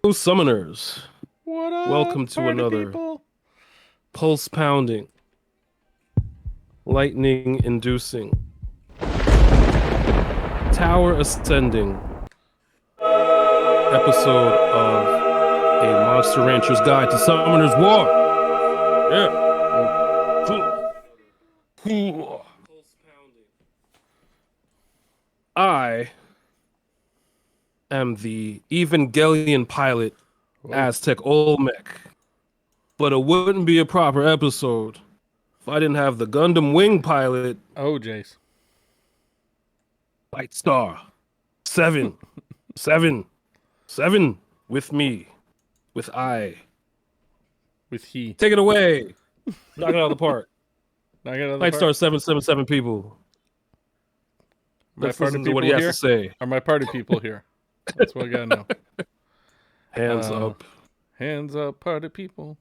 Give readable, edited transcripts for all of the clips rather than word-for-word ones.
Summoners, What up, welcome to party another people? pulse pounding, lightning inducing, tower ascending episode of a Monster Rancher's Guide to Summoner's War. Yeah. I am the Evangelion pilot, Whoa. Aztec Olmec, but it wouldn't be a proper episode if I didn't have the Gundam Wing pilot, Oh, Jace. Light Star. Seven, seven, seven with me, with I. With he. Take it away. Knock it out of the park. Knock it out of the Light Star park. 777 people. Are my Let's party listen to what he people has here? to say. Are my party people here? That's what I gotta know. Hands up. Hands up, party people.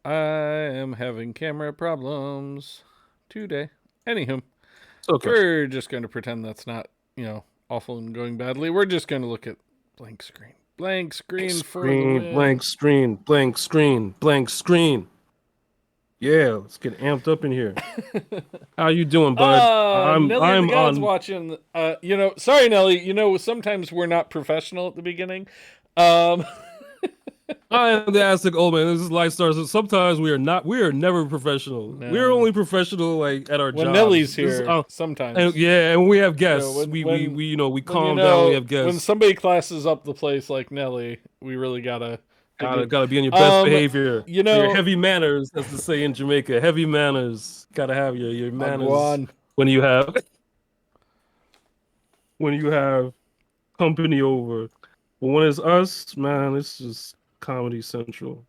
I am having camera problems today. Anywho, Okay. we're just going to pretend that's not, awful and going badly. We're just going to look at blank screen. Blank screen for the win. Blank screen, blank screen, blank screen. Yeah, let's get amped up in here. How you doing, bud? Nelly the God's on. watching. Sorry, Nelly. Sometimes we're not professional at the beginning. I am the Aztec Old Man. This is Light Stars. Sometimes we are not. We are never professional. No. We are only professional like at our when jobs. Nelly's here, sometimes. And we have guests. when we calm down. We have guests. When somebody classes up the place like Nelly, we really gotta be on your best behavior. Your heavy manners, as to say in Jamaica. Heavy manners. Gotta have your manners when you have company over. But when it's us, man, it's just Comedy Central.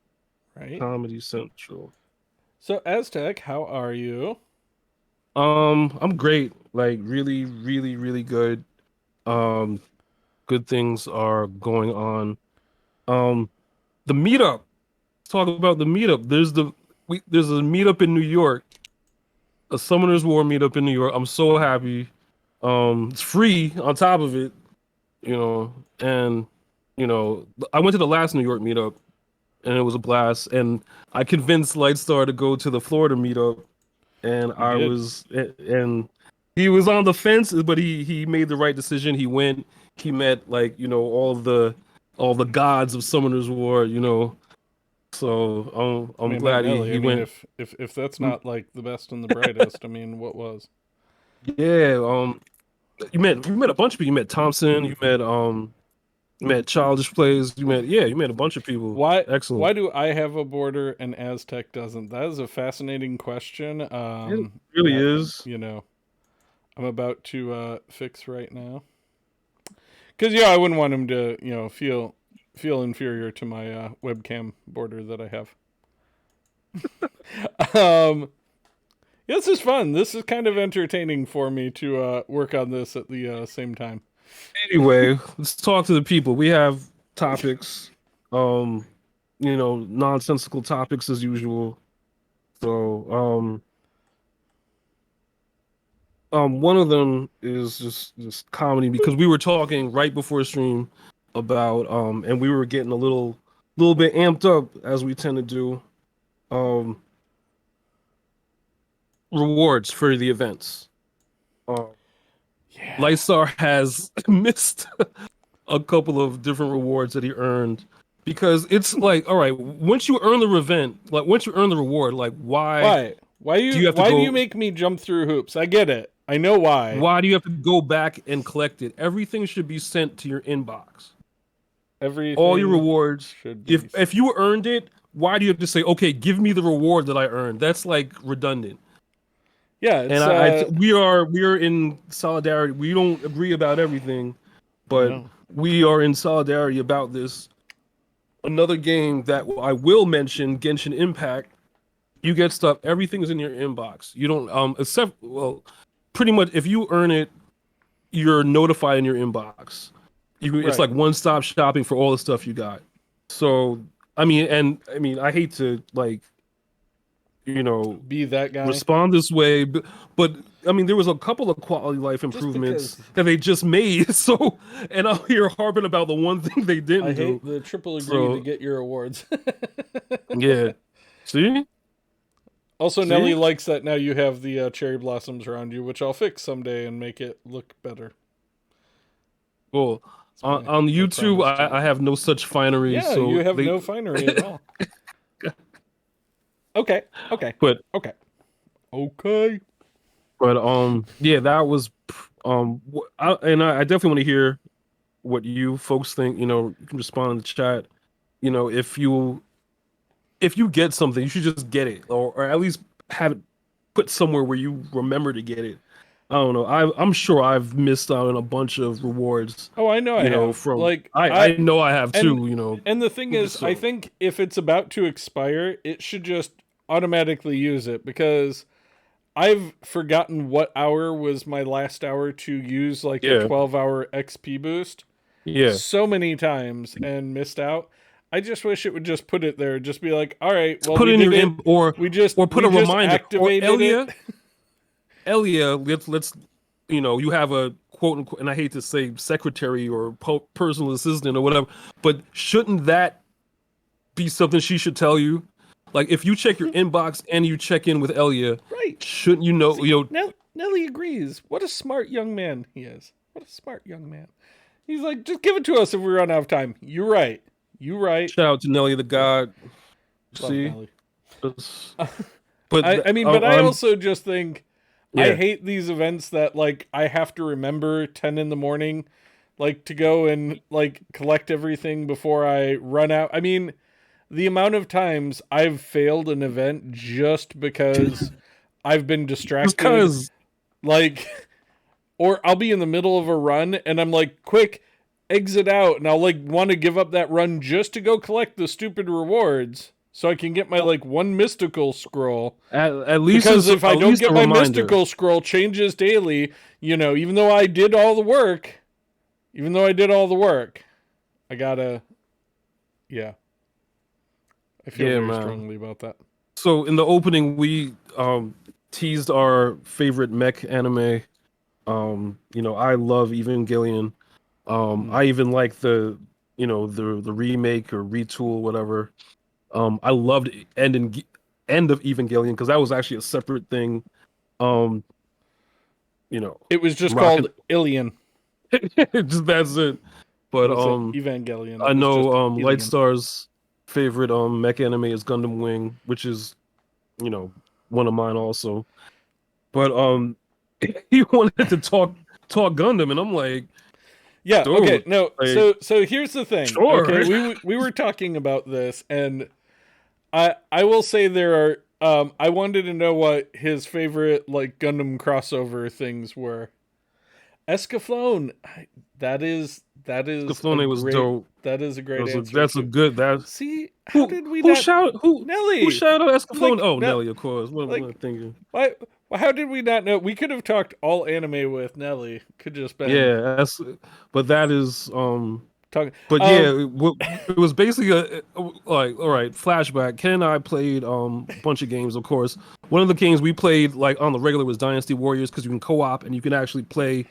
Right. Comedy Central. So Aztec, how are you? I'm great. Like really, really, really good. Good things are going on. The meetup. Let's talk about the meetup. There's a meetup in New York. A Summoners War meetup in New York. I'm so happy. It's free on top of it, and I went to the last New York meetup, and it was a blast. And I convinced Lightstar to go to the Florida meetup, and and he was on the fence, but he made the right decision. He went. He met all the gods of Summoners War. So I'm glad he went. If that's not like the best and the brightest, I mean, what was? Yeah. You met a bunch of people. You met Thompson. You met Childish Plays. You met a bunch of people. Excellent. Why do I have a border and Aztec doesn't? That is a fascinating question. It really is. I'm about to fix right now. Because I wouldn't want him to feel inferior to my webcam border that I have. This is fun. This is kind of entertaining for me to work on this at the same time. Anyway, let's talk to the people. We have topics, nonsensical topics as usual. So, one of them is just comedy, because we were talking right before stream about and we were getting a little bit amped up, as we tend to do, rewards for the events. Lightstar has missed a couple of different rewards that he earned, because it's like, all right, once you earn the reward, like why do you make me jump through hoops? I get it. I know why. Why do you have to go back and collect it? Everything should be sent to your inbox. All your rewards. If you earned it, why do you have to say, okay, give me the reward that I earned? That's like redundant. Yeah, and we are in solidarity. We don't agree about everything, but we are in solidarity about this. Another game that I will mention, Genshin Impact. You get stuff. Everything is in your inbox. You don't except pretty much if you earn it, you're notified in your inbox. It's like one-stop shopping for all the stuff you got. So I mean, I hate to Be that guy. respond this way. But I mean, there was a couple of quality life Just improvements because that they just made. So, and I'm here harping about the one thing they I didn't do. hate the triple agree to So, get your awards. yeah. See? Also, Nelly See? likes that now you have the cherry blossoms around you, which I'll fix someday and make it look better. Well, It's on my YouTube, promise to you. I have no such finery. Yeah, you So have they, no finery at all. Okay, okay, but okay, okay. yeah, that was I definitely want to hear what you folks think. You can respond in the chat. If you get something, you should just get it, or at least have it put somewhere where you remember to get it. I don't know. I'm sure I've missed out on a bunch of rewards. Oh, I know I have. From Like I know I have and too. and the thing is, I So think if it's about to expire, it should just automatically use it because I've forgotten what hour was my last hour to use like the yeah, 12-hour XP boost yeah. so many times and missed out. I just wish it would just put it there. Just be like, all right, Just well, put we it in did your it. or put We a just reminder. Or activated it. Elia, let's you have a quote unquote, and I hate to say secretary or personal assistant or whatever, but shouldn't that be something she should tell you? Like if you check your inbox and you check in with Elia, Right. shouldn't you know? See, Nelly agrees. What a smart young man he is. What a smart young man. He's like, just give it to us if we run out of time. You're right. You right. Shout out to Nelly the Yeah. God. Love See, Nelly. but I mean, but I I'm also just think I yeah. hate these events that like I have to remember 10 in the morning, like to go and like collect everything before I run out. I mean, the amount of times I've failed an event just because I've been Just distracted, cause like, or I'll be in the middle of a run and I'm like, quick, exit out, and I'll like want to give up that run just to go collect the stupid rewards so I can get my like one mystical scroll. at least Because it's if I at don't least get a my reminder. mystical scroll changes daily, even though I did all the work, I gotta, yeah, I feel Yeah, very man. strongly about that. So in the opening, we teased our favorite mech anime. I love Evangelion. Mm. I even like the remake or retool, whatever. I loved end of Evangelion because that was actually a separate thing. Um, you know, It was just rocking called Ilion. just that's it. It But wasn't Evangelion. I It was just know Ilion. Lightstar's favorite mech anime is Gundam Wing, which is one of mine also. But he wanted to talk Gundam, and I'm like, Yeah. Okay. dude, No. like, So here's the thing. Okay. sure. We were talking about this, and I will say there are. I wanted to know what his favorite like Gundam crossover things were. Escaflowne. Scaflowne was dope. That is a great answer That's a too. good that See, how did we not who Nelly? shout out Escaflowne? Like Oh, no, Nelly, of course. What am I like thinking? why? How did we not know? We could have talked all anime with Nelly. Could just been Yeah, but that is talking. but yeah, it was basically like all right, flashback. Ken and I played a bunch of games, of course. One of the games we played like on the regular was Dynasty Warriors because you can co-op and you can actually play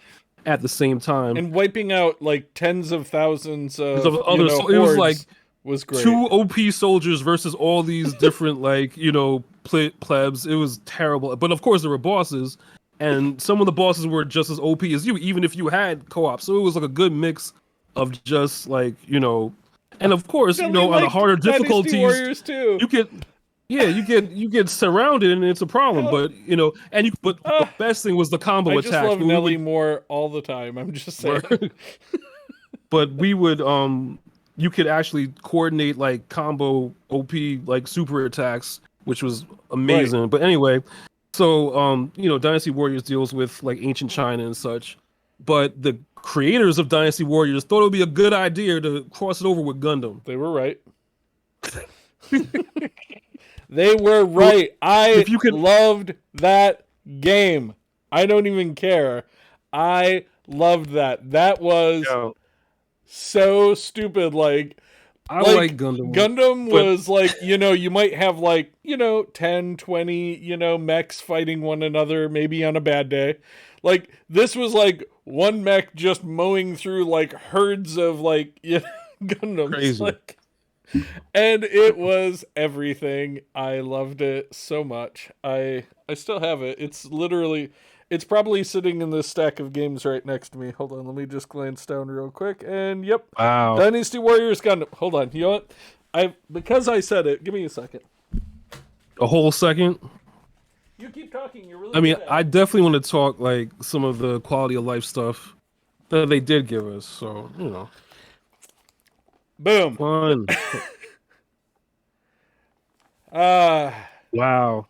at the same time. And wiping out like tens of thousands So of so it was like hordes was great. two OP soldiers versus all these different like plebs. It was terrible, but of course there were bosses, and some of the bosses were just as OP as you, even if you had co-op. So it was like a good mix of just like and of course Nelly on the liked harder Dynasty difficulties Warriors too. you get. Yeah, you get surrounded and it's a problem. Hell, But but the uh, best thing was the combo I just attacks. love Where we Nelly would more all the time. I'm just saying. but we would you could actually coordinate like combo OP like super attacks, which was Right. amazing. But anyway, so Dynasty Warriors deals with like ancient China and such. But the creators of Dynasty Warriors thought it would be a good idea to cross it over with Gundam. They were right. They were So right. I if you could loved that game. I don't even care. I loved that. That was yeah, so stupid. Like I like Like Gundam, Gundam but was like, you might have like, 10, 20, mechs fighting one another maybe on a bad day. Like this was like one mech just mowing through like herds of like, Gundams crazy. like, and it was everything. I loved it so much. I still have it. It's probably sitting in this stack of games right next to me. Hold on, let me just glance down real quick. And yep, Wow. Dynasty Warriors Gundam. Hold on, you know what? Because I said it. Give me a second. A whole second. You keep talking. You're really I mean, good at I it. definitely want to talk like some of the quality of life stuff that they did give us. So, Boom. fun. Uh Wow.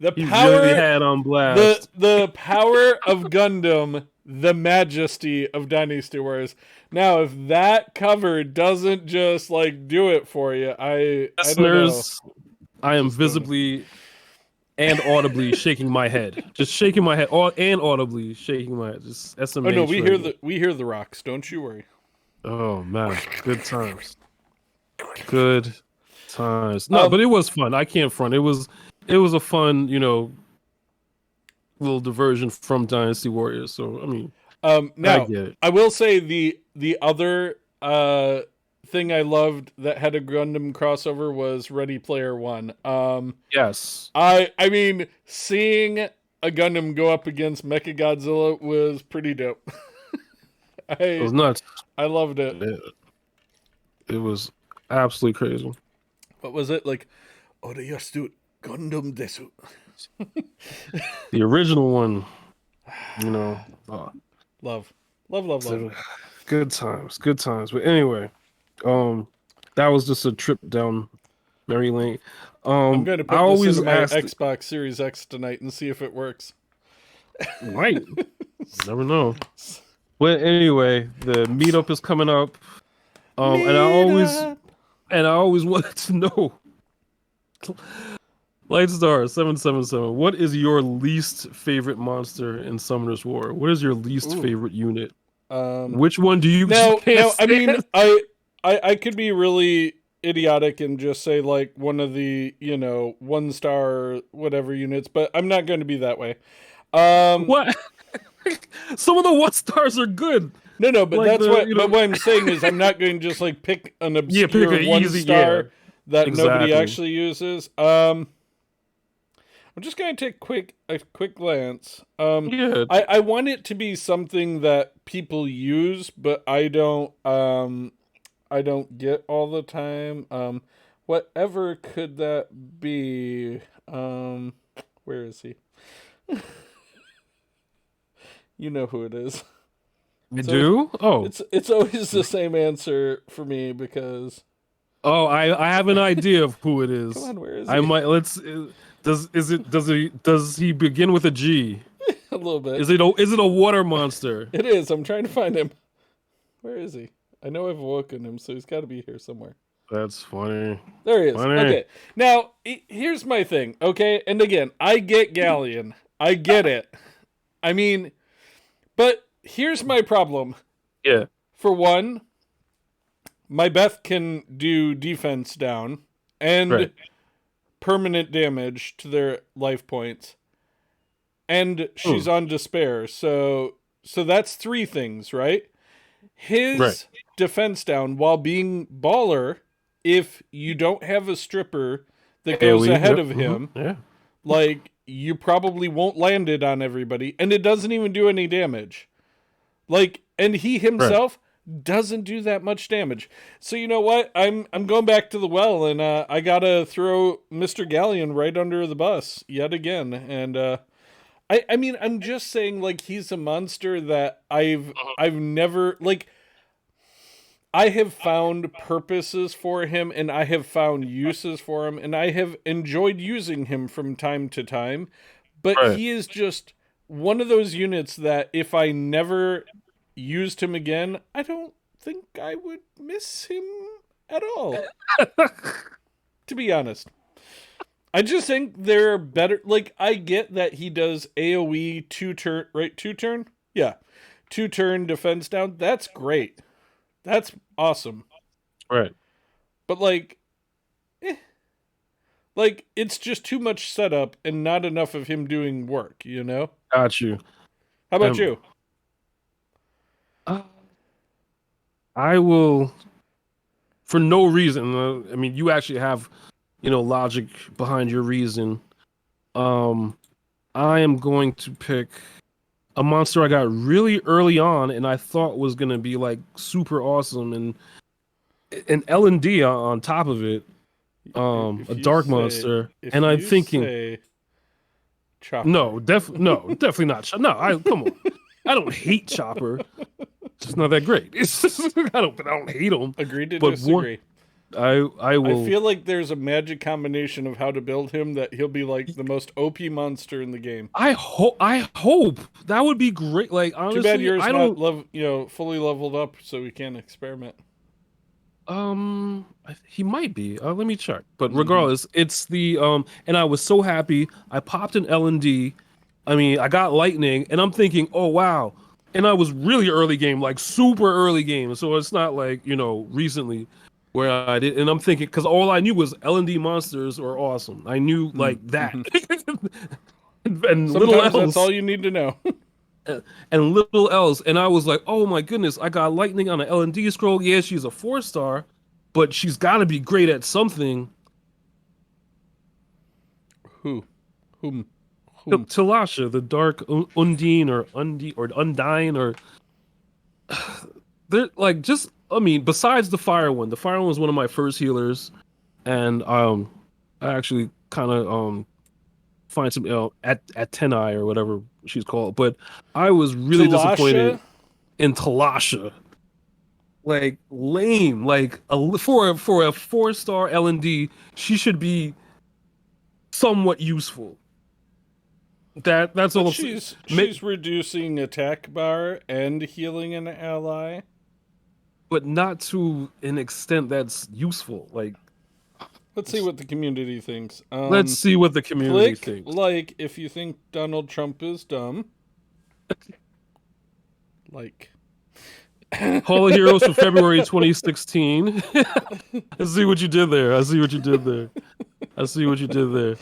the He really power, had on the blast. the power of Gundam, the majesty of Dynasty Warriors. Now, if that cover doesn't just like do it for you, I don't know. Listeners, I am Just don't know. visibly and audibly shaking my head. Just shaking my head, and audibly shaking my head. Just Oh no, SMH right now. we hear the rocks. Don't you worry. Oh man, good times. Good times. No, Um but it was fun. I can't front. It was a fun, little diversion from Dynasty Warriors. So I mean, I now get it. I will say the other thing I loved that had a Gundam crossover was Ready Player One. Yes. I mean, seeing a Gundam go up against Mechagodzilla was pretty dope. It was I nuts. I loved it. It was absolutely crazy. What was it like? Oreyasu Gundam desu. The original one, you know, uh, Love, love, love, love. so good times, good times. But anyway, um, that was just a trip down memory lane. I'm going to I put this into always my asked, Xbox Series X tonight and see if it works. right? Never know. But anyway, the meetup is coming up. And I Meet always up. and I always wanted to know, Lightstar 777, what is your least favorite monster in Summoner's War? What is your least Ooh. favorite unit? Um. Which one do you Now, can't I mean, stand? I could be really idiotic and just say like one of the 1 star whatever units, but I'm not going to be that way. Um. What? Some of the one stars are good. No, but Like that's the, what. But what I'm saying is, I'm not going to just like pick an yeah, pick obscure an one easy, yeah, star that nobody exactly. actually uses. I'm just going to take a quick glance. Yeah, I want it to be something that people use, but I don't get all the time. Whatever could that be? Where is he? You know who it is. I So do. Oh, it's always the same answer for me because oh, I have an idea of who it come is. on, where is I he? might let's. Does he begin with a G? A little bit. Is it a water monster? It is. I'm trying to find him. Where is he? I know I've awoken him, so he's got to be here somewhere. That's funny. There he is. Funny. Okay. Now, here's my thing, okay? And again, I get Galleon. I get it. I mean, but here's my problem. Yeah. For one, my Beth can do defense down and Right. permanent damage to their life points. And she's Hmm. on despair. So that's 3 things, right? Right. His defense down while being baller, if you don't have a stripper that goes AoE. ahead Yep. of him, Yeah. like you probably won't land it on everybody, and it doesn't even do any damage. Like, and he Right. himself doesn't do that much damage. So you know what? I'm going back to the well, and I gotta throw Mr. Galleon right under the bus yet again. And I mean, I'm just saying, like, he's a monster that I've never like. I have found purposes for him, and I have found uses for him, and I have enjoyed using him from time to time. But Right. he is just one of those units that if I never used him again, I don't think I would miss him at all. To be honest, I just think there are better. Like, I get that he does AoE 2 turn, right? 2 turn? Yeah. 2 turn defense down. That's great. That's awesome. Right. But eh, like it's just too much setup and not enough of him doing work. You know? Got you. How about Um, you? uh, I will, for no reason. I mean, you actually have, logic behind your reason. Um, I am going to pick a monster I got really early on, and I thought was gonna be like super awesome, and an L&D on top of it. A If you dark say monster, if and I'm you thinking, say Chopper, no, definitely not. No, I come on. I don't hate Chopper. It's just not that great. It's just, I don't hate him, agree to but one, disagree. I I will. feel like there's a magic combination of how to build him that he'll be like the most OP monster in the game. I hope that would be great. Like Too bad honestly, yours I not don't. fully leveled up, so we can experiment. He might be. Let me check. But Mm-hmm. regardless, it's the and I was so happy. I popped an L&D. I mean, I got lightning, and I'm thinking, oh wow. And I was really early game, like super early game. So it's not like recently where I did. And I'm thinking because all I knew was L&D monsters are awesome. I knew like that, Mm-hmm. and little Sometimes that's else. all you need to know. And little else. And I was like, oh my goodness, I got lightning on an L&D scroll. Yeah, she's a 4-star, but she's got to be great at something. Who? Whom? Whom? Talasha, the dark Undine or Undine or they're like just. I mean, besides the fire one was one of my first healers, and I actually kind of find some at Tenai or whatever she's called, but I was really disappointed Talasha? in Talasha. Like lame. Like for a 4-star L&D, she should be somewhat useful. That's But all. she's reducing attack bar and healing an ally. But not to an extent that's useful. Like Let's see what the community thinks. let's see what the community Click thinks. like if you think Donald Trump is dumb. Like. Hall of Heroes for February 2016. I see what you did there. I see what you did there. I see what you did there.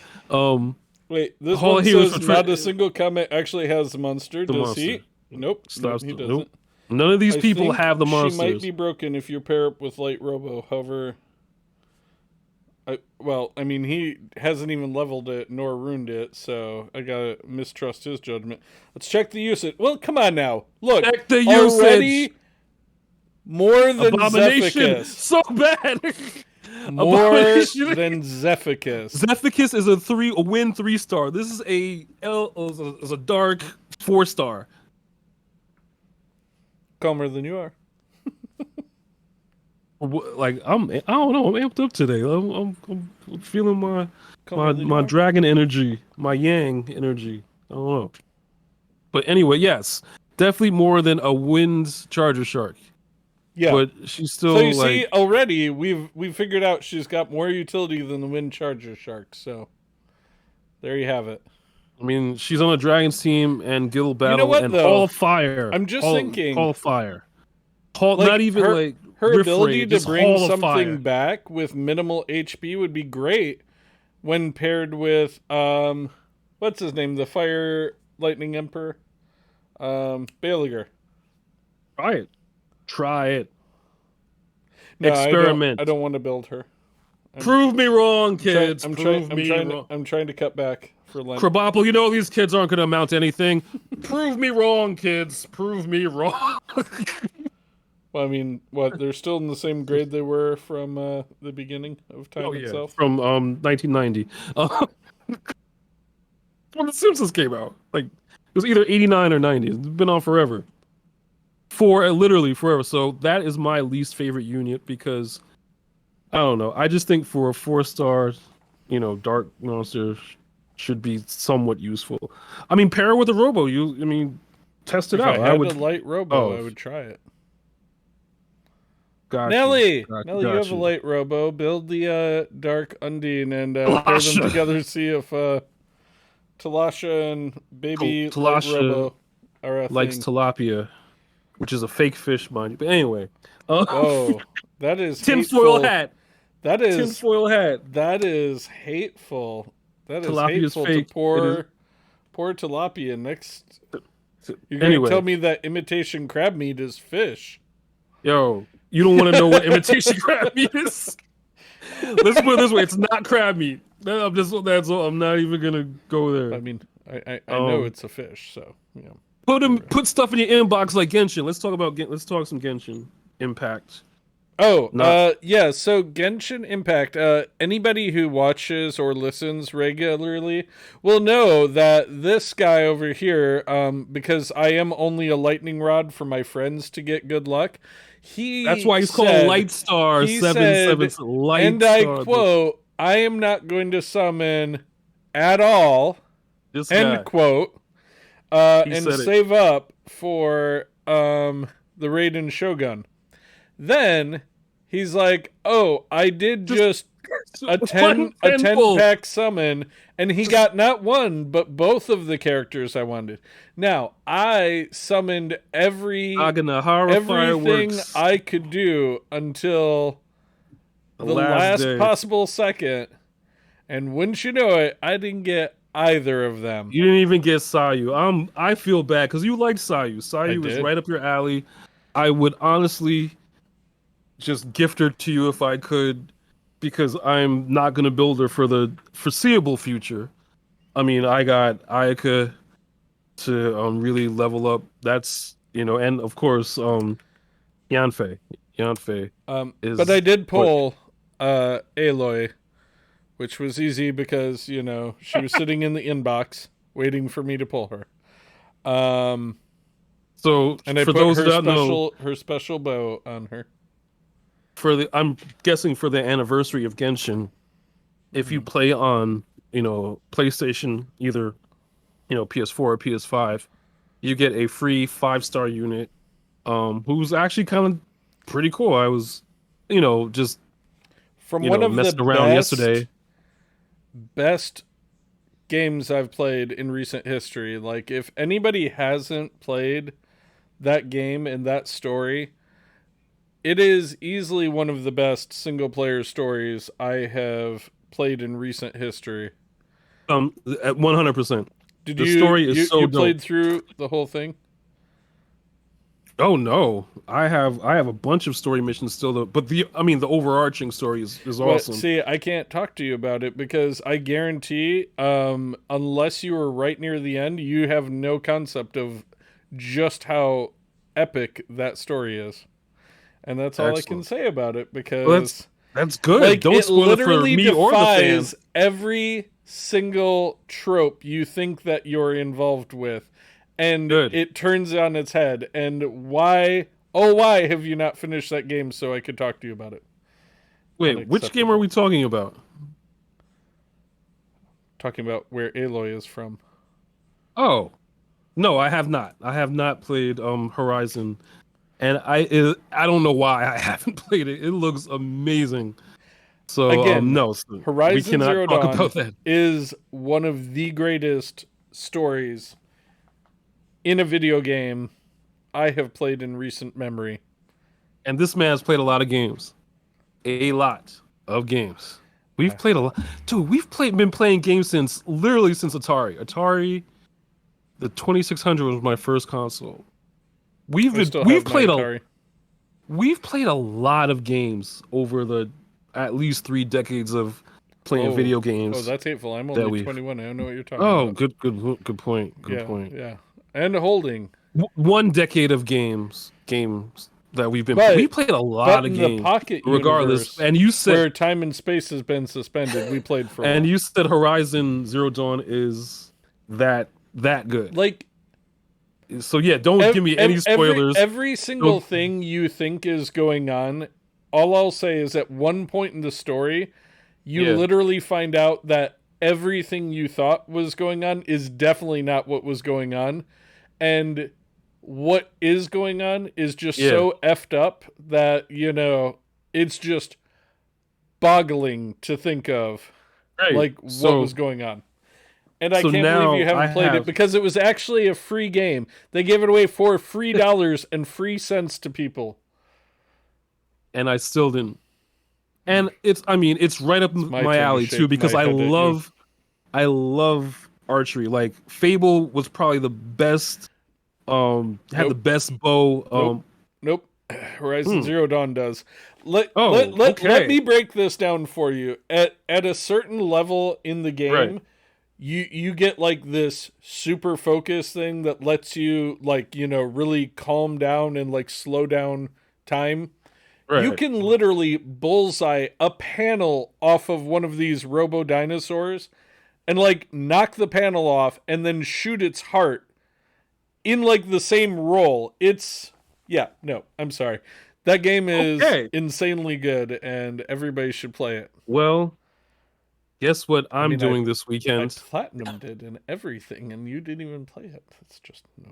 Wait, this Hall one of Heroes says for not a single comment actually has the monster. the Does monster. he? Nope, Stop. he Nope. doesn't. None of these I people think have the she might monsters. be broken if you pair up with Light Robo. However, I mean, he hasn't even leveled it nor ruined it, so I gotta mistrust his judgment. Let's check the usage. Well, come on now. Look, Check the usage. already more than Abomination. Zephyrus. So bad. More Abomination. than Zephyrus. Zephyrus is a win 3-star. This is a dark 4-star. Calmer than you are. Like I don't know. I'm amped up today. I'm feeling my Calmer than you my are. dragon energy, my yang energy. I don't know. But anyway, yes, definitely more than a wind charger shark. Yeah. But she's still So you like. see, already we've figured out she's got more utility than the Wind Charger Shark. So there you have it. I mean, she's on a Dragon's team and Guild You know Battle what and though? Hall of Fire. I'm just Hall thinking, of Fire. Hall, not like even like her Rift ability Raid, to just bring Hall of something Fire. back with minimal HP would be great when paired with what's his name, the Fire Lightning Emperor, Baliger. Try it. Try it. No, Experiment. I don't want to build her. Prove me wrong, kids. Prove me wrong. I'm trying to cut back for Lent. Krabappel, you know these kids aren't going to amount to anything. Prove me wrong, kids. Prove me wrong. Well, I mean, what? They're still in the same grade they were from the beginning of time itself. From 1990. When The Simpsons came out, like it was either 89 or 90. It's been on forever. Literally forever. So that is my least favorite unit because I don't know. I just think for a 4-star, dark monster should be somewhat useful. I mean, pair it with a robo. Test it If out. I had a light robo, I would try it. Got Nelly, you. you have a light robo. Build the dark Undine and pair them together. See if Talasha and baby light robo are a likes thing. tilapia, which is a fake fish, mind you. But anyway, oh, that is tinfoil hat. That is tinfoil hat. that is hateful. That is Tilapia's hateful to fake. It is. poor tilapia. Next, you're going to tell Anyway, me that imitation crab meat is fish. yo, you don't want to know what imitation crab meat is. Let's put it this way: it's not crab meat. That's all. I'm not even gonna go I there. mean, I know it's a fish, so yeah. Put stuff in your inbox like Genshin. Let's talk some Genshin Impact. Oh, Not yeah, so Genshin Impact, anybody who watches or listens regularly will know that this guy over here, because I am only a lightning rod for my friends to get good luck, That's why he's called Light Star he 77. said, Light and I Star. quote, I am not going to summon at all, This end guy. quote, He and said it. save up for, the Raiden Shogun. Then he's like, "Oh, I did just a 10 tenfold. pack summon, and he got not one but both of the characters I wanted." Now, I summoned Aganahara everything fireworks. I could do until the last day. possible second, and wouldn't you know it, I didn't get either of them. You didn't even get Sayu. I feel bad because you like Sayu. Sayu is did. right up your alley. I would honestly just gift her to you if I could, because I'm not gonna build her for the foreseeable future. I mean, I got Ayaka to really level up. That's and of course Yanfei. Yanfei is. But I did pull Aloy, which was easy because she was sitting in the inbox waiting for me to pull her. So and I for put those that know, her special bow on her. I'm guessing for the anniversary of Genshin, if you play on PlayStation, either PS4 or PS5, you get a free 5-star unit, who's actually kind of pretty cool. I was just From one of messing the around yesterday. best games I've played in recent history. Like, if anybody hasn't played that game and that story, it is easily one of the best single player stories I have played in recent history. At 100%. Did the you story is so you dope. played through the whole thing? Oh no, I have a bunch of story missions still, but the overarching story is awesome. But see, I can't talk to you about it because I guarantee, unless you were right near the end, you have no concept of just how epic that story is. And that's all Excellent. I can say about it, because Well, that's good. Don't spoil it for me or the fans. Every single trope you think that you're involved with, and it turns on its head. And why have you not finished that game so I could talk to you about it? Wait, which game are we talking about? Talking about where Aloy is from. Oh, no, I have not. I have not played Horizon, and I don't know why I haven't played it. It looks amazing. So again, no, Horizon we cannot Zero talk Dawn about that. is one of the greatest stories in a video game I have played in recent memory. And this man has played a lot of games. A lot of games. We've played a lot. Dude, been playing games since Atari. Atari, the 2600 was my first console. We've played a lot of games over the at least 3 decades of playing video games. Oh, that's hateful. I'm only 21. I don't know what you're talking about. Oh, good point. Good point. Yeah. And holding. 1 decade of games that we played a lot of games. The Pocket regardless, and you said where time and space has been suspended, we played for. And you said Horizon Zero Dawn is that good. Like, so yeah, don't give me any spoilers. Every single thing you think is going on, all I'll say is at one point in the story, you literally find out that everything you thought was going on is definitely not what was going on. And what is going on is just so effed up that, it's just boggling to think of, what was going on. And I can't believe you haven't played it, because it was actually a free game. They gave it away for free dollars and free cents to people. And I still didn't. And it's right up It's my my turn to alley too shake because my head at you. I love archery. Like Fable was probably the best. Had the Nope. best bow. Nope. Nope. Horizon Hmm. Zero Dawn does. Oh, Let okay. me break this down for you. At a certain level in the Right. game, you get like this super focus thing that lets you like, really calm down and like slow down time. You Right. can literally bullseye a panel off of one of these robo dinosaurs and like knock the panel off and then shoot its heart in like the same roll. It's yeah, no, I'm sorry. That game is Okay. insanely good and everybody should play it. Well, guess what I I'm mean, doing this I weekend? platinumed it and everything and you didn't even play it. That's just no.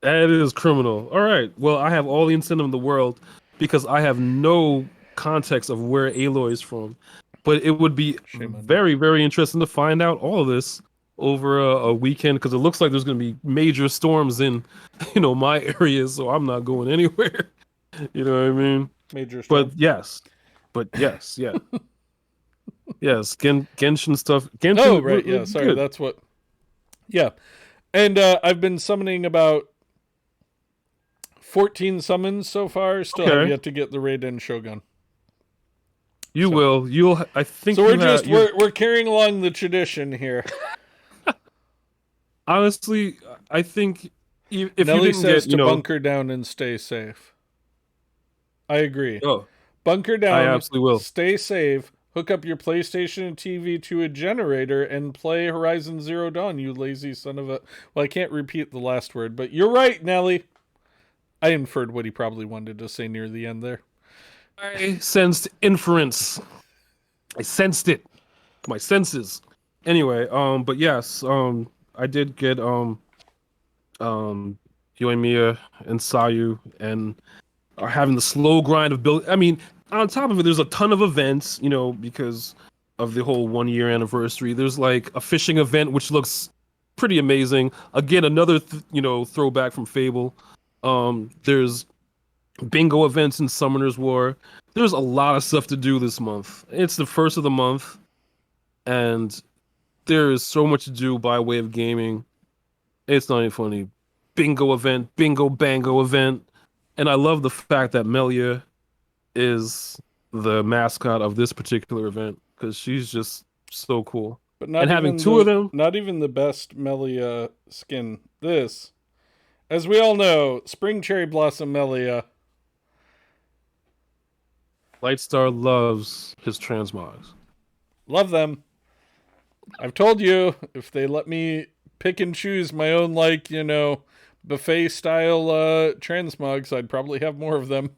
That is criminal. All right. Well, I have all the incentive in the world because I have no context of where Aloy is from. But it would be Shame on you. very, very interesting to find out all of this over a weekend because it looks like there's going to be major storms in, my area. So I'm not going anywhere. You know what I mean? Major But storm. yes, but yes, yeah, yes. Genshin stuff. Oh, Genshin right. would Yeah, be sorry. good. That's what. Yeah. And I've been summoning about 14 summons so far. Still have Okay, yet to get the Raiden Shogun. you So, will. You'll. I so think you have. You we're carrying along the tradition here. honestly. I think if you Nelly didn't says get, to bunker down and stay safe. I agree. oh, Bunker I down, absolutely will. stay safe, hook up your PlayStation and TV to a generator, and play Horizon Zero Dawn, you lazy son of a. Well, I can't repeat the last word, but you're right, Nelly. I inferred what he probably wanted to say near the end there. I sensed inference. I sensed it. My senses. Anyway, but yes, I did get um, Yoimiya and Sayu and are having the slow grind of build. I mean, on top of it, there's a ton of events, because of the whole 1 year anniversary. There's like a fishing event which looks pretty amazing. Again, another throwback from Fable. There's bingo events in Summoner's War. There's a lot of stuff to do this month. It's the first of the month, and there is so much to do by way of gaming. It's not even funny. Bingo event, bingo bango event. And I love the fact that Melia is the mascot of this particular event because she's just so cool. But And having two of them, not even the best Melia skin. This, as we all know, Spring Cherry Blossom Melia. Lightstar loves his transmogs. Love them. I've told you if they let me pick and choose my own buffet style transmogs, I'd probably have more of them.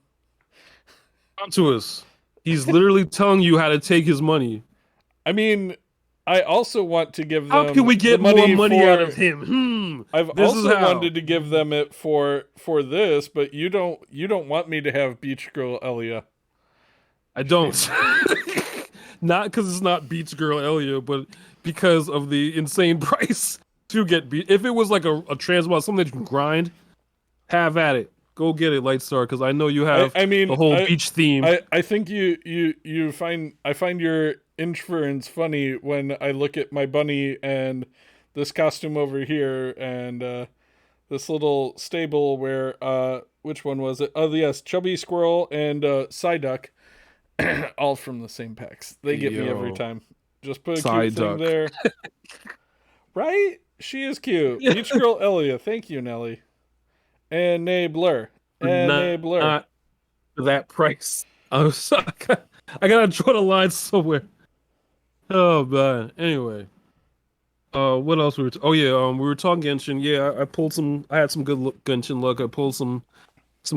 Come to us. He's literally telling you how to take his money. I mean, I also want to give How can them we the get more money money out for of him? I've This is also how. wanted to give them it for this, but you don't want me to have Beach Girl Elia. I don't. Shame. Not because it's not Beach Girl Elia, but because of the insane price to get beat. If it was like a transmog, something that you can grind, have at it. Go get it, Lightstar, because I know you I have I the mean whole I beach theme. I think you find I find your inference funny when I look at my bunny and this costume over here and this little stable where which one was it? Oh yes, Chubby Squirrel and Psyduck, all from the same packs. They get me every Yo, time. Just put a cute side thing duck. there. Right? She is cute. Yeah, Beach Girl Elia, thank you, Nelly. And Nay Blur. And Nay Blur. not for that price. I'm sorry. I gotta draw the line somewhere. Oh man. Anyway, what else oh yeah, we were talking Genshin. Yeah, I pulled some. I had some good Genshin luck. I pulled some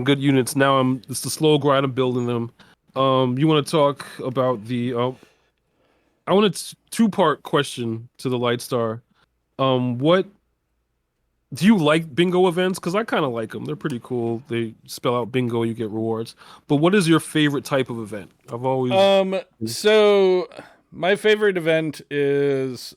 good units. Now it's the slow grind of building them. You want to talk about the I want a two-part question to the Lightstar. What do you like bingo events? Because I kind of like them. They're pretty cool. They spell out bingo, you get rewards. But what is your favorite type of event? I've always So my favorite event is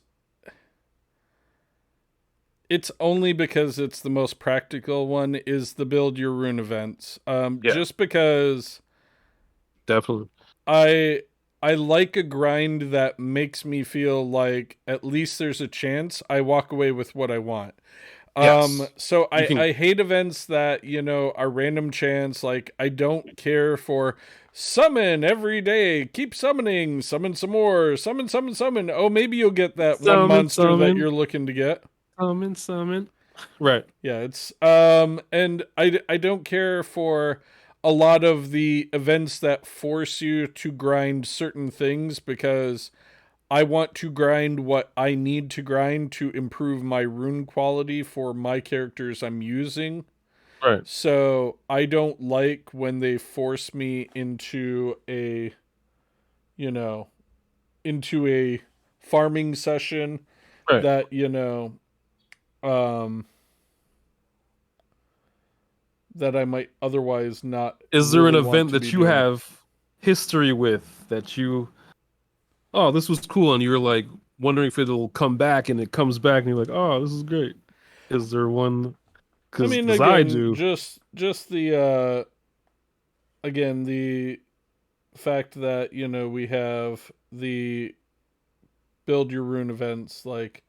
it's only because it's the most practical one is the build your rune events. yeah, Just because definitely. I I like a grind that makes me feel like at least there's a chance I walk away with what I want. Yes. So You I can hate events that, are random chance. Like, I don't care for summon every day, keep summoning, summon some more, summon, summon, summon. Oh, maybe you'll get that one summon, monster that summon, you're looking to get. summon, summon. Right, Yeah, it's and I don't care for a lot of the events that force you to grind certain things because I want to grind what I need to grind to improve my rune quality for my characters I'm using. right, So I don't like when they force me you know, into a farming session right. that, um that I might otherwise not Is there an really want event to that be you doing. have history with that you, oh, this was cool, and you're like wondering if it'll come back, and it comes back, and you're like, oh, this is great. Is there one? I Because mean, I again, do. just the again the fact that we have the build your rune events, like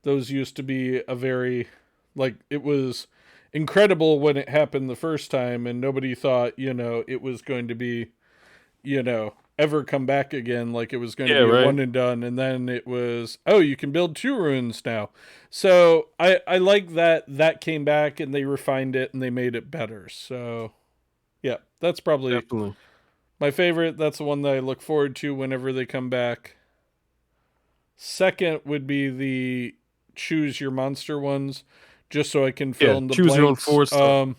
those used to be a very, like, it was incredible when it happened the first time and nobody thought it was going to be ever come back again, like it was going to Yeah, be a right. one and done, and then it was, oh, you can build two runes now. So I like that that came back and they refined it and they made it better. So yeah, that's probably Definitely. my favorite. That's the one that I look forward to whenever they come back. Second would be the choose your monster ones, just so I can fill Yeah. in the Choose your own blanks. 4 star.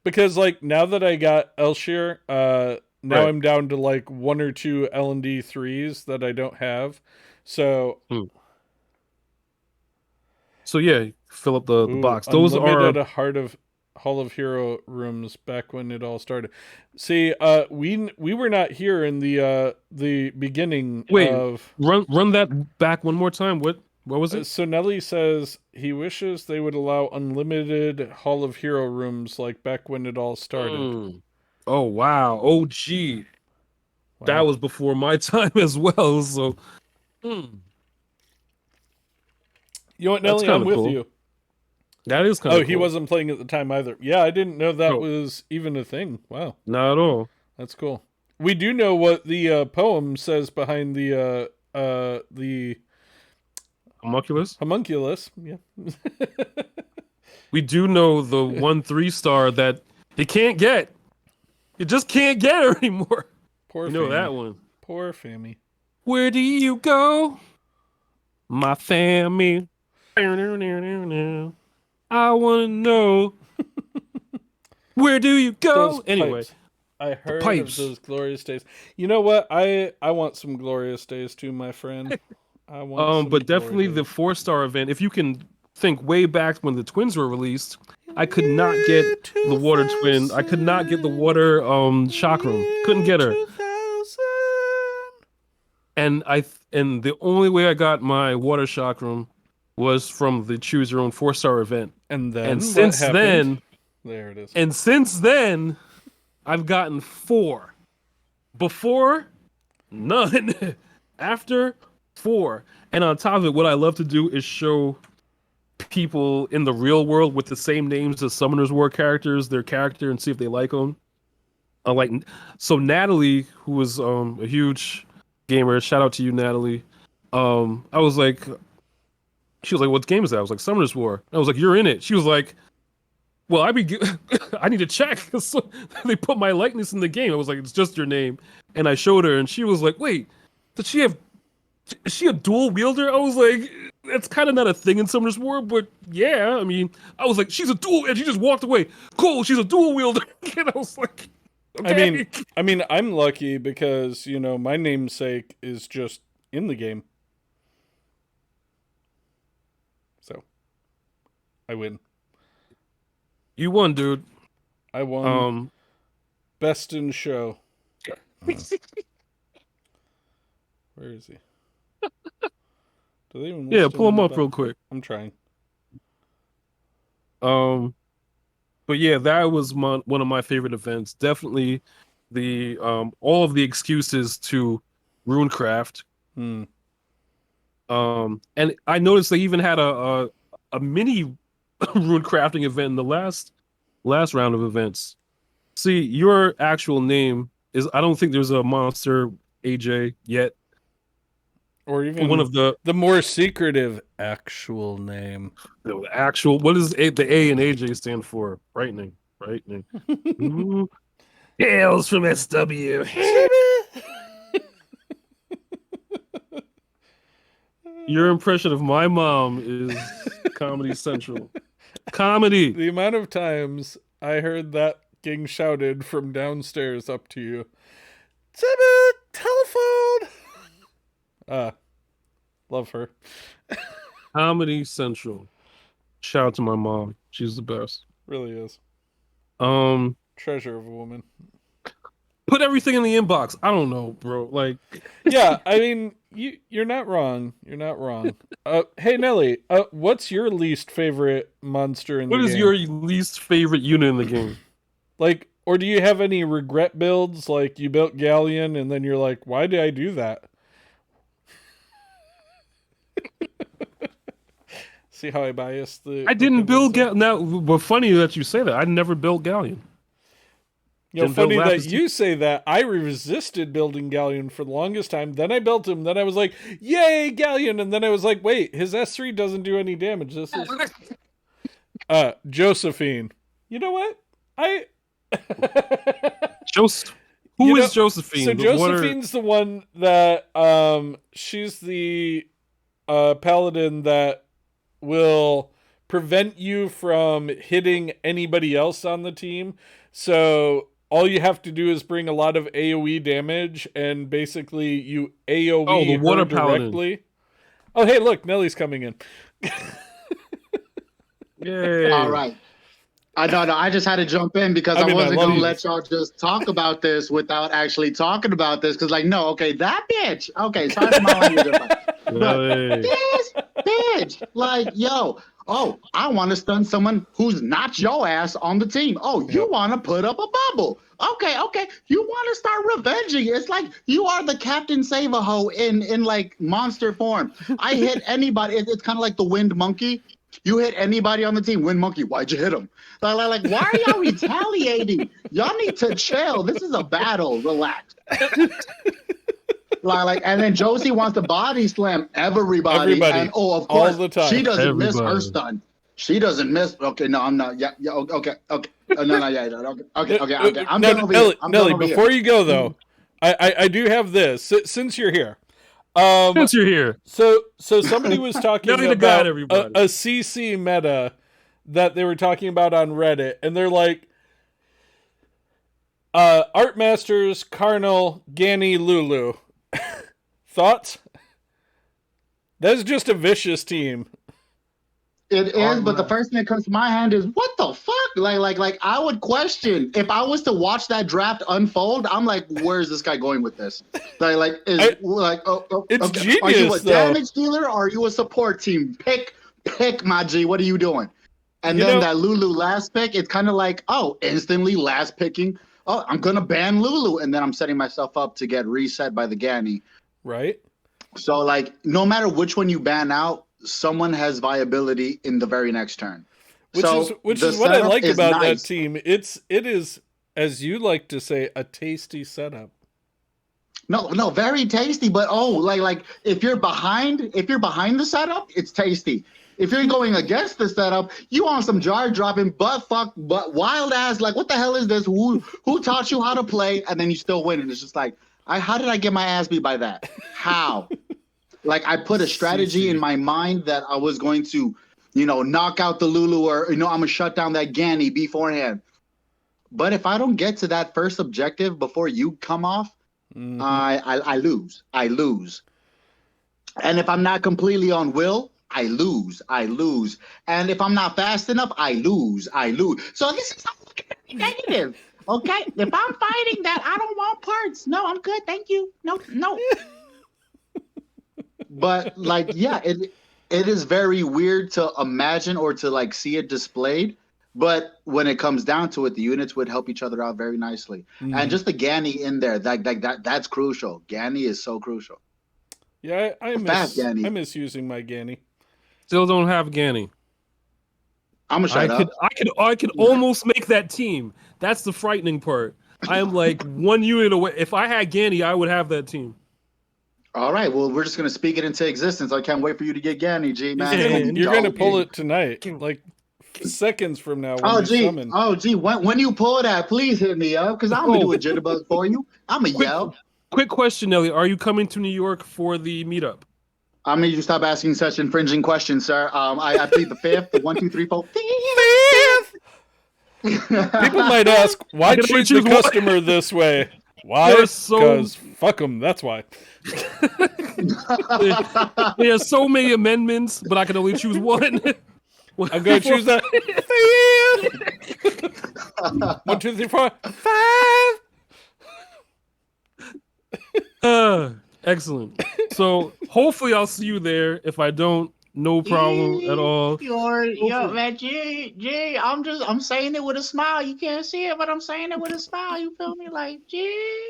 Because like now that I got Elshir, now Right. I'm down to like one or two L&D threes that I don't have. So, Hmm. So yeah, fill up the ooh, box. Those are unlimited Heart of Hall of Hero rooms back when it all started. See, we were not here in the beginning wait. of. Run that back one more time. What was it? So Nelly says he wishes they would allow unlimited Hall of Hero rooms like back when it all started. Hmm. Oh wow. Oh gee. That Wow. was before my time as well. So hmm, You know what, that's Nelly? kind I'm of with cool. you. That is kind Oh, of he cool. wasn't playing at the time either. Yeah, I didn't know that No, was even a thing. Wow, not at all. that's cool. We do know what the poem says behind the Homunculus. homunculus. Yeah. We do know the 1 3 star that you can't get. You just can't get her anymore. Poor You know Fammy. that one. Poor Fammy. Where do you go, my family? I wanna know, where do you Those go? Anyway, pipes. I the heard of pipes. those glorious days. You know what? I want some glorious days too, my friend. I want some But glory definitely the days. 4 star event. If you can think way back when the twins were released, In I the could not get year the water twin. I could not get the 2000. water In the chakram. Couldn't year get her. 2000. And the only way I got my water chakram was from the choose your own 4 star event. And And then what since happened? then, There it is. and since then, I've gotten 4. Before, none. After, 4. And on top of it, what I love to do is show people in the real world with the same names as Summoners War characters, their character, and see if they like them. Like, so Natalie, who was a huge gamer, shout out to you, Natalie. I was like, she was like, "What game is that?" I was like, "Summoners War." I was like, "You're in it." She was like, "Well, I need to check." So they put my likeness in the game. I was like, "It's just your name," and I showed her, and she was like, "Wait, does she have? Is she a dual wielder?" I was like, "That's kind of not a thing in Summoners War, but yeah." I mean, I was like, "She's a dual," and she just walked away. Cool, she's a dual wielder, and I was like, I mean, "Okay." I'm lucky because my namesake is just in the game, so I win. You won, dude. I won Um, best in show. Where is he? Do they even yeah, list pull him in him the up battle? real quick. I'm trying. Um, but yeah, that was one of my favorite events. Definitely the all of the excuses to Runecraft. Hmm. And I noticed they even had a mini rune crafting event in the last round of events. See, your actual name is I don't think there's a monster AJ yet. Or One even of the more secretive actual name. the actual what does the A and AJ stand for? Frightening, frightening. Ooh, Hails from SW. Your impression of my mom is Comedy Central. Comedy. The amount of times I heard that getting shouted from downstairs up to you. Timmy, telephone. Love her. Comedy Central. Shout out to my mom. She's the best. Really is. Um, Treasure of a woman. put everything in the inbox. I don't know, bro. Like, Yeah, I mean, you're not wrong. You're not wrong. Hey Nelly, what's your least favorite monster in the what is game? your least favorite unit in the game? Like, or do you have any regret builds? Like you built Galleon and then you're like, why did I do that? See how I biased the. I didn't build Galleon. Now, but funny that you say that. I never built Galleon. You know, Didn't build funny that Lapis you say that. I resisted building Galleon for the longest time. Then I built him. Then I was like, "Yay, Galleon!" And then I was like, "Wait, his S3 doesn't do any damage." This is Josephine. You know what? I Joseph. You Who know, is Josephine? So The water- Josephine's the one that she's the paladin that will prevent you from hitting anybody else on the team. So all you have to do is bring a lot of AoE damage, and basically you AoE Oh, the her water paladin. directly. Oh, hey, look, Nelly's coming in. Yay. All right. No, I just had to jump in because I I mean, I wasn't love going to you. let y'all just talk about this without actually talking about this. Because, like, no, okay, that bitch. Okay, sorry for my language. But Yay. this bitch, like, yo, oh, I want to stun someone who's not your ass on the team. Oh, you Yep. want to put up a bubble. Okay. You want to start revenging. It's like you are the Captain Save-A-Ho in like monster form. I hit anybody. It's kind of like the Wind Monkey. You hit anybody on the team, Wind Monkey. Why'd you hit him? Like, why are y'all retaliating? Y'all need to chill. This is a battle. Relax. And then Josie wants to body slam everybody. And of all course, the time. she doesn't miss her Everybody. stun. She doesn't miss. Okay, no, I'm not. Yeah, okay. No, yeah, okay. I'm Now, done over Nelly, here. I'm Nelly, done over before here. you go though, I do have this since you're here. Since you're here. So somebody was talking NellytheGod, about everybody. a CC meta that they were talking about on Reddit, and they're like, Art Masters, Carnal, Ganny, Lulu. Thoughts? That's just a vicious team. It is, but the first thing that comes to my hand is what the fuck? Like I would question if I was to watch that draft unfold. I'm like, where's this guy going with this? It's okay. genius, Are you a though. damage dealer or are you a support team? Pick, my G. What are you doing? And then that Lulu last pick, it's kind of like, oh, instantly last picking. Oh, I'm gonna ban Lulu, and then I'm setting myself up to get reset by the Ganny. Right. So like, no matter which one you ban out, someone has viability in the very next turn. Which is what I like about that team. It is, as you like to say, a tasty setup. No, very tasty. But like if you're behind the setup, it's tasty. If you're going against the setup, you want some jar dropping, but wild ass. Like, what the hell is this? Who taught you how to play? And then you still win. And it's just like, how did I get my ass beat by that? How? Like, I put a strategy in my mind that I was going to, knock out the Lulu, or I'm gonna shut down that Ganny beforehand. But if I don't get to that first objective before you come off, I lose. And if I'm not completely on will, I lose. And if I'm not fast enough, I lose. So this is not negative. Okay? If I'm fighting that, I don't want parts. No, I'm good. Thank you. No. But like, yeah, it is very weird to imagine or to like see it displayed. But when it comes down to it, the units would help each other out very nicely. And just the Ganny in there, that's crucial. Ganny is so crucial. Yeah, I Fast miss Ganny. using my Ganny. Still don't have Ganny. I'm gonna shut up. I could almost make that team. That's the frightening part. I am like 1 unit away. If I had Ganny, I would have that team. All right, well, we're just gonna speak it into existence. I can't wait for you to get Ganny, G man. You're gonna pull it tonight, like seconds from now. When Oh, you gee. summon. Oh, gee. When you pull that, please hit me up because I'm gonna do a jitterbug for you. I'm gonna yell. Quick question, Nelly. Are you coming to New York for the meetup? I need you to stop asking such infringing questions, sir. I plead the fifth, the 1, 2, 3, 4. People might ask, why treat the customer this way? Why? Because fuck them. That's why. There's so many amendments, but I can only choose one. I'm going to choose that. 1, 2, 3, 4, 5. Excellent. So hopefully I'll see you there. If I don't, no problem at all. Yo, man, G, I'm saying it with a smile. You can't see it, but I'm saying it with a smile. You feel me? Like, G.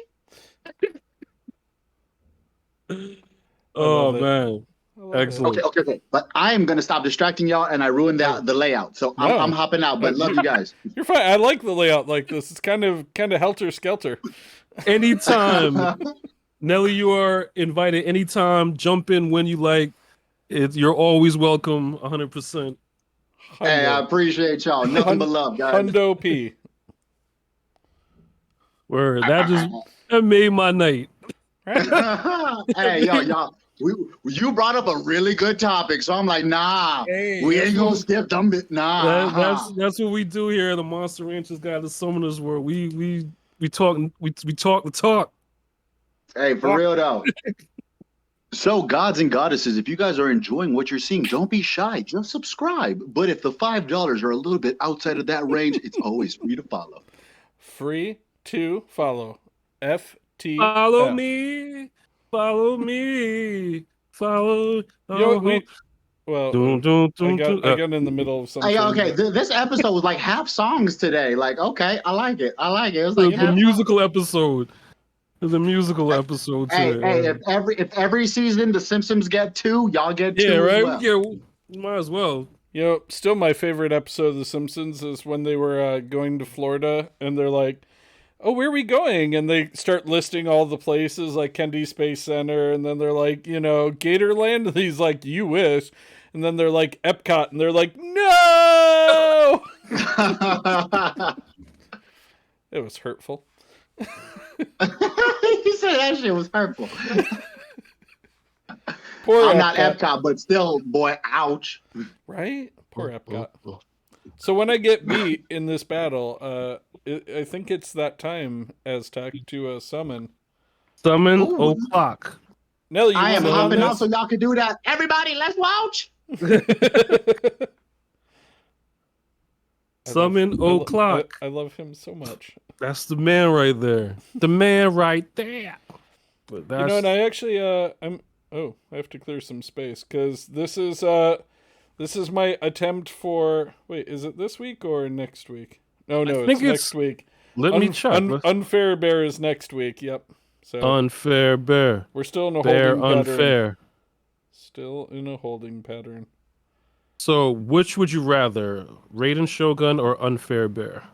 Oh man. Excellent. Okay. But I am gonna stop distracting y'all, and I ruined the layout. So I'm hopping out. But love you guys. You're fine. I like the layout like this. It's kind of helter skelter. Anytime, Nelly, you are invited. Anytime, jump in when you like. You're always welcome. 100%. Hey, I appreciate y'all. Nothing but love, guys. Hundo P. Word. That made my night. Hey, y'all. You brought up a really good topic, so I'm like, nah, we ain't gonna skip them. Nah, that's what we do here at the Monster Ranchers Guide to Summoners World. We talk the talk. Hey, for real though. So, gods and goddesses, if you guys are enjoying what you're seeing, don't be shy. Just subscribe. But if the $5 are a little bit outside of that range, it's always free to follow. Free to follow. FT. Follow me. Follow me. Follow. I got in the middle of something. Okay, this episode was like half songs today. Like, okay, I like it. It was like the musical episode. It's a musical episode today. If every season the Simpsons get 2, y'all get 2. Yeah, right. Well. Yeah, might as well. Still my favorite episode of The Simpsons is when they were going to Florida and they're like, oh, where are we going? And they start listing all the places like Kennedy Space Center. And then they're like, Gatorland. And he's like, you wish. And then they're like, Epcot. And they're like, no! It was hurtful. You said that shit was hurtful. Poor I'm not Epcot, but still, boy, ouch. Right? Poor Epcot. So when I get beat in this battle, I think it's that time, Aztec, to summon. Summon o'clock. Nelly, I am hopping out so y'all can do that. Everybody, let's watch. Summon o'clock. I love him so much. That's the man right there. The man right there. But that's... and I actually, I have to clear some space because this is my attempt for. Wait, is it this week or next week? No, it's next week. Let me check. Unfair Bear is next week. Yep. So Unfair Bear. We're still in a bear holding unfair. Pattern. Still in a holding pattern. So, which would you rather, Raiden Shogun or Unfair Bear?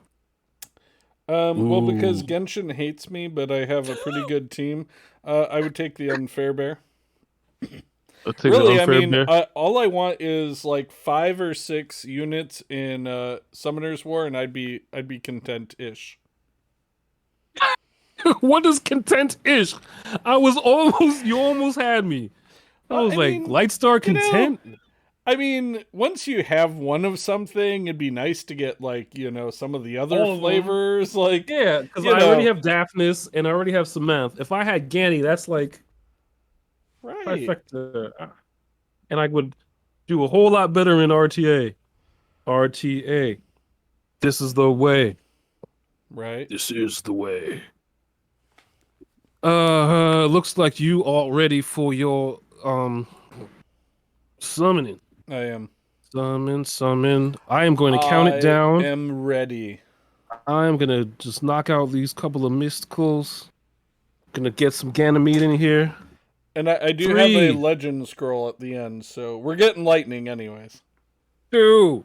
Well, because Genshin hates me, but I have a pretty good team, I would take the Unfair Bear. Bear. All I want is like 5 or 6 units in Summoner's War, and I'd be content-ish. What is content-ish? You almost had me. I was Lightstar content. Once you have one of something, it'd be nice to get some of the other flavors. Because I already have Daphnis and I already have Samantha. If I had Ganny, that's like trifecta. And I would do a whole lot better in RTA. RTA. This is the way. Right. This is the way. Looks like you all ready for your summoning. I am. Summon. I am going to count it I down. am ready. I am gonna just knock out these couple of mysticals. Gonna get some Ganymede in here. And I do have a 3, legend scroll at the end, so we're getting lightning anyways. 2,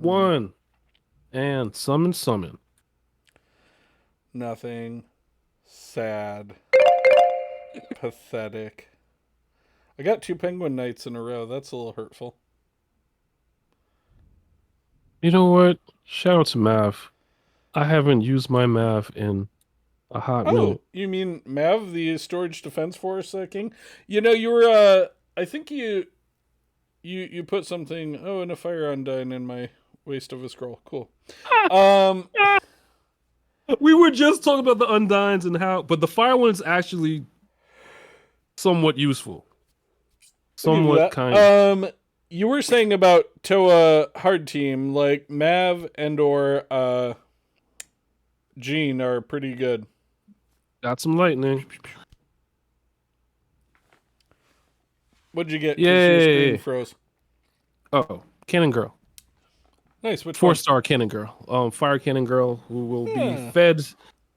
1, and summon. Nothing. Sad. Pathetic. I got 2 penguin knights in a row. That's a little hurtful. You know what? Shout out to Mav. I haven't used my Mav in a hot Oh, minute. you mean Mav, the Storage Defense Force king? You know, you were I think you put something, and a fire undine in my waist of a scroll. Cool. We were just talking about the Undines and how, but the fire one is actually somewhat useful. I'll give you Somewhat that. kind. You were saying about Toa hard team, like Mav and or Jean are pretty good. Got some lightning. What'd you get? 'Cause your screen Yay! froze. Oh, Cannon Girl. Nice. Which one? 4-star Cannon Girl. Fire Cannon Girl, who will be Yeah. fed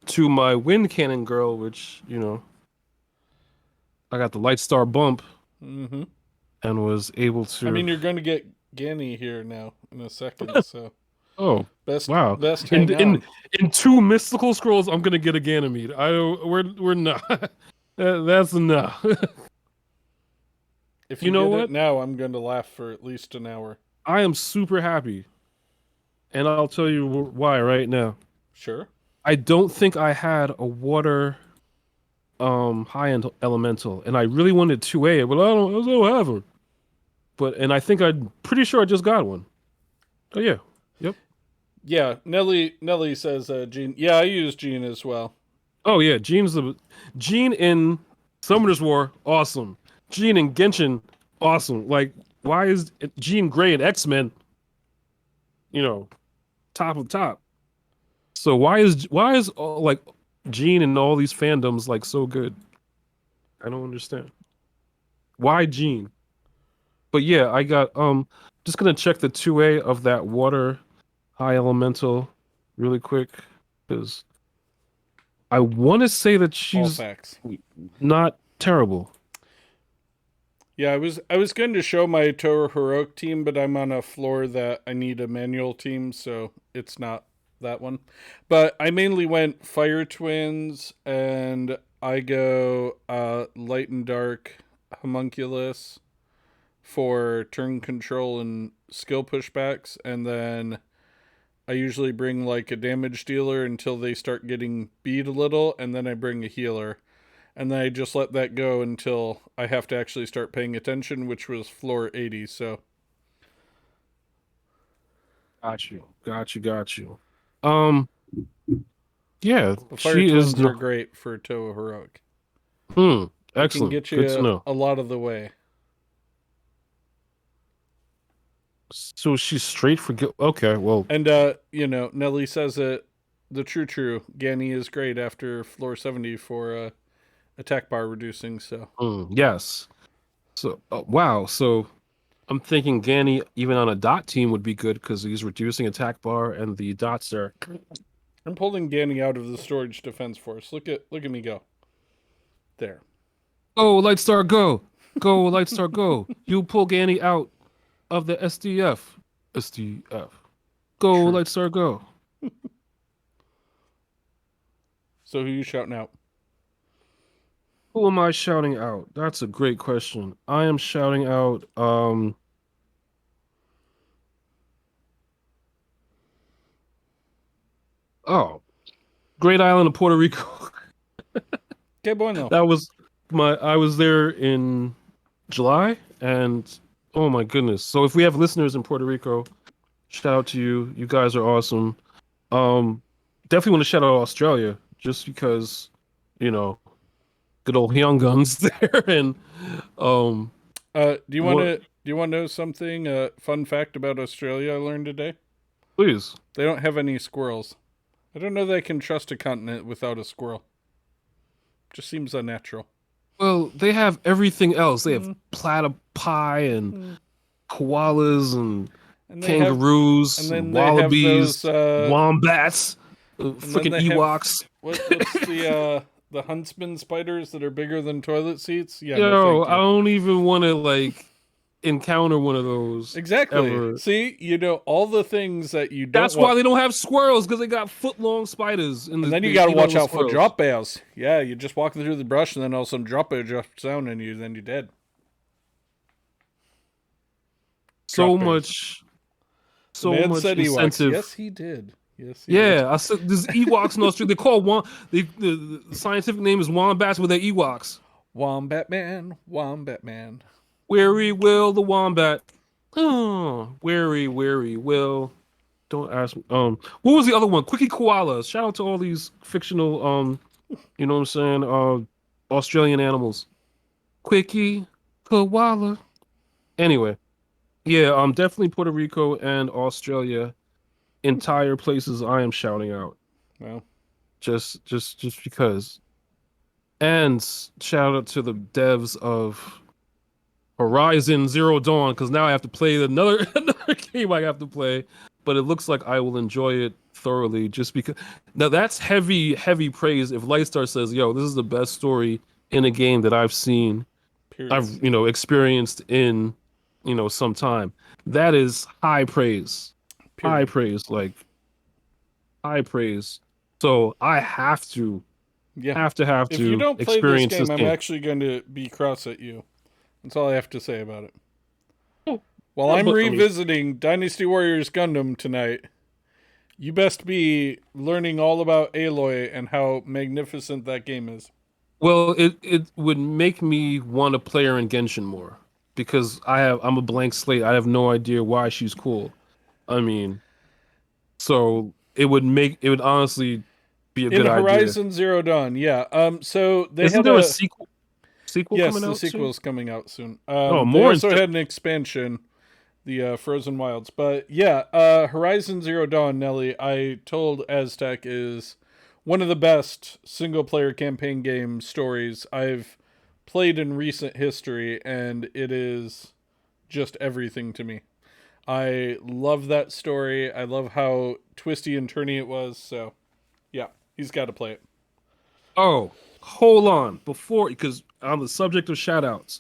to my Wind Cannon Girl, which, I got the Light Star bump Mm-hmm. and was able to. I mean, you're going to get Ganny here now in a second, so Oh, best wow. hang on. In 2 mystical scrolls, I'm gonna get a Ganymede. We're not. That's enough. If You you, know get what? it now, I'm going to laugh for at least an hour. I am super happy, and I'll tell you why right now. Sure. I don't think I had a water high-end elemental, and I really wanted 2A, but I don't have her. And I think I'm pretty sure I just got one. Oh yeah. Yep. Yeah, Nelly says Jean. Yeah, I use Jean as well. Oh yeah, Gene in Summoner's War, awesome. Gene in Genshin, awesome. Like, why is Jean Grey in X-Men, top of top? So why is like Gene in all these fandoms like so good? I don't understand. Why Gene? But yeah, I got just gonna check the 2A of that water high elemental really quick because I want to say that All she's facts. not terrible. Yeah, I was going to show my Toa heroic team, but I'm on a floor that I need a manual team, so it's not that one. But I mainly went Fire Twins, and I go Light and Dark Homunculus for turn control and skill pushbacks, and then I usually bring like a damage dealer until they start getting beat a little, and then I bring a healer. And then I just let that go until I have to actually start paying attention, which was floor 80. So, Got you. Um, yeah, the Fire she is Twins are great for Toa Heroic. They excellent. can get Good to you know. a lot of the way. So she's straight for okay. Well, And, Nelly says it, the true, Ganny is great after floor 70 for attack bar reducing. So, yes. So wow. So I'm thinking Ganny even on a dot team would be good because he's reducing attack bar and the dots are. I'm pulling Ganny out of the Storage Defense Force. Look at me go. There. Go Lightstar, go! Go Lightstar, go! You pull Ganny out of the SDF. Go True. Lightstar, go! So who you shouting out? Who am I shouting out? That's a great question. I am shouting out oh, Great Island of Puerto Rico. Que bueno. That was I was there in July and oh my goodness. So if we have listeners in Puerto Rico, shout out to you. You guys are awesome. Definitely want to shout out Australia just because, good old young guns there and Do you want to know something? Fun fact about Australia I learned today. please. They don't have any squirrels. I don't know that I can trust a continent without a squirrel. Just seems unnatural. Well, they have everything else. They have platypi and koalas and And they have, kangaroos, and then they have wallabies, those, wombats, and then freaking they have Ewoks. what's the huntsman spiders that are bigger than toilet seats? Yeah, no, Yo, thank I you. don't even want to like encounter one of those Exactly. ever. See, you know all the things that you don't That's why want. they don't have squirrels because they got foot-long spiders. And then you got to eat all watch the out for squirrels. drop bears. Yeah, you're just walking through the brush, and then all of a sudden drop bear drops down, and then you're dead. So Drop bears. much, The so man much said Ewoks. incentive. Yes, he did. Yes, he did. Yeah, I said there's Ewoks in Australia. They call the scientific name is wombats, but they're Ewoks. Wombat man, Wombat man. Weary Will the wombat. Oh, weary Will. Don't ask me. What was the other one? Quickie koalas. Shout out to all these fictional you know what I'm saying? Australian animals. Quickie koala. Anyway, yeah, definitely Puerto Rico and Australia. Entire places I am shouting out. Well, Just because. And shout out to the devs of Horizon Zero Dawn, because now I have to play another game I have to play, but it looks like I will enjoy it thoroughly just because. Now that's heavy praise if Lightstar says, yo, this is the best story in a game that I've seen, period. I've experienced in some time. That is high praise. Period. High praise, like high praise. So I have to Yeah. have If to you don't play this experience game, I'm game. actually going to be cross at you. That's all I have to say about it. Oh, While yeah, I'm but, I mean- revisiting Dynasty Warriors Gundam tonight, you best be learning all about Aloy and how magnificent that game is. Well, it would make me want to play her in Genshin more because I'm a blank slate. I have no idea why she's cool. I mean, so it would honestly be a In good Horizon Zero Dawn, yeah. So they idea. Isn't had there a a sequel yes, coming the out soon? sequel's coming out soon. Oh, They more also into- had an expansion, the Frozen Wilds. But yeah, Horizon Zero Dawn, Nelly, I told Aztec is one of the best single-player campaign game stories I've played in recent history, and it is just everything to me. I love that story. I love how twisty and turny it was. So, yeah, he's got to play it. Oh, hold on. Because on the subject of shoutouts,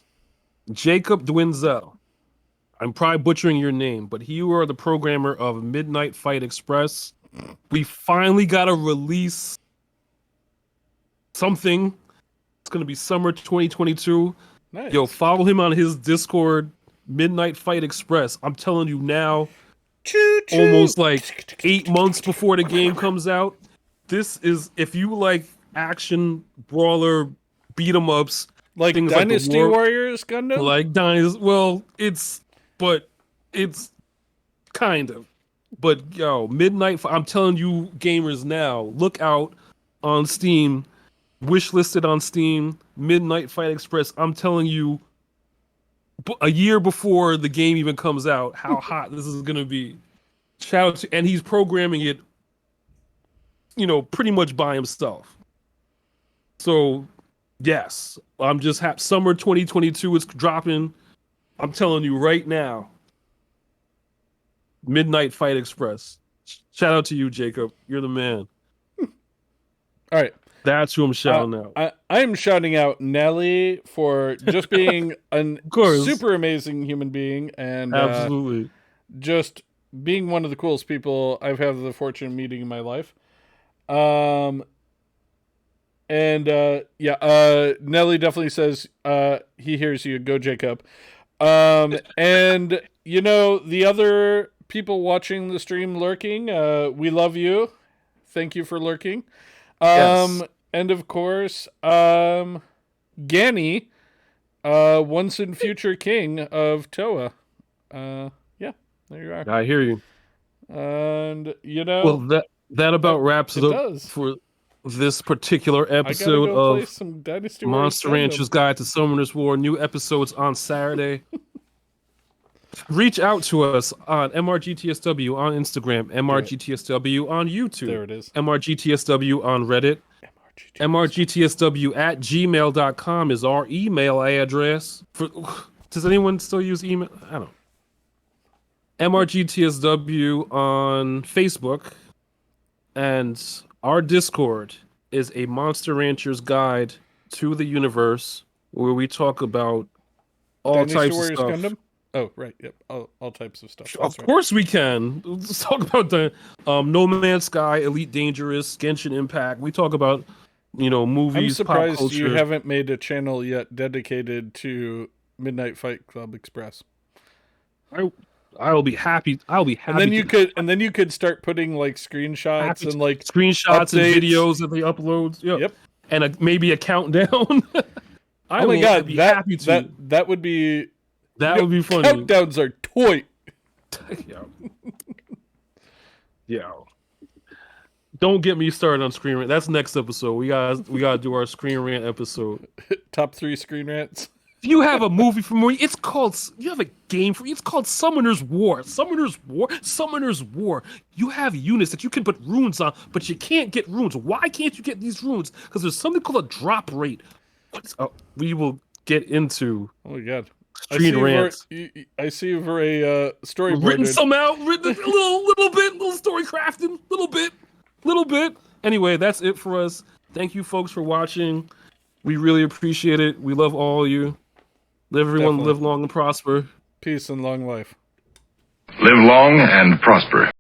Jacob Dwinzel. I'm probably butchering your name, but you are the programmer of Midnight Fight Express. We finally got a release something. It's going to be summer 2022. Nice. Yo, follow him on his Discord, Midnight Fight Express. I'm telling you now, Choo-choo. almost like 8 months before the game comes out. This is, if you like action, brawler, beat 'em ups, Like things like the Dynasty Warriors Gundam? like Dynasty, well, it's kind of. But yo, I'm telling you gamers now, look out on Steam, wishlisted on Steam, Midnight Fight Express. I'm telling you, a year before the game even comes out, how hot this is gonna be. Shout out to, and he's programming it, pretty much by himself. So, yes, I'm just happy. Summer 2022 is dropping. I'm telling you right now. Midnight Fight Express. Shout out to you, Jacob. You're the man. All right. That's who I'm shouting out. I'm shouting out Nelly for just being a course. super amazing human being and Absolutely. just being one of the coolest people I've had the fortune of meeting in my life. Nelly definitely says he hears you. Go, Jacob. And the other people watching the stream lurking, we love you. Thank you for lurking. Yes. And of course, Ganny, once and future king of Toa. Yeah, there you are. I hear you. And Well, that about wraps it up does. for this particular I gotta episode go play of some Dynasty Warriors Monster Gundam. Rancher's Guide to Summoner's War. New episodes on Saturday. Reach out to us on MRGTSW on Instagram, MRGTSW on YouTube. There it is. MRGTSW on Reddit. MRGTSW@gmail.com is our email address. Does anyone still use email? I don't. MRGTSW on Facebook, and our Discord is a Monster Rancher's Guide to the Universe, where we talk about all Dynasty types of Warriors stuff. Gundam. Oh, right. Yep. All types of stuff. Of That's right. course we can. Let's talk about the No Man's Sky, Elite Dangerous, Genshin Impact. We talk about, I'm movies, pop surprised culture. you haven't made a channel yet dedicated to Midnight Fight Club Express. I'll be happy. I'll be happy. And then you could start putting like screenshots and like screenshots updates. and videos that they upload. Yep. And maybe a countdown. Oh my god, be happy to. That would be Would be funny. Countdowns are toy. Yeah. Don't get me started on Screen Rant. That's next episode. We gotta do our Screen Rant episode. Top 3 screen rants. If you have a movie for me, you have a game for it's called Summoner's War. Summoner's War. You have units that you can put runes on, but you can't get runes. Why can't you get these runes? Because there's something called a drop rate. We will get into Oh my god. Screen Rants. I see you for a storyboard. Written some out, written a little bit, little story crafting, little bit. Anyway, that's it for us. Thank you folks for watching. We really appreciate it. We love all of you. Everyone live long and prosper. Peace and long life. Live long and prosper.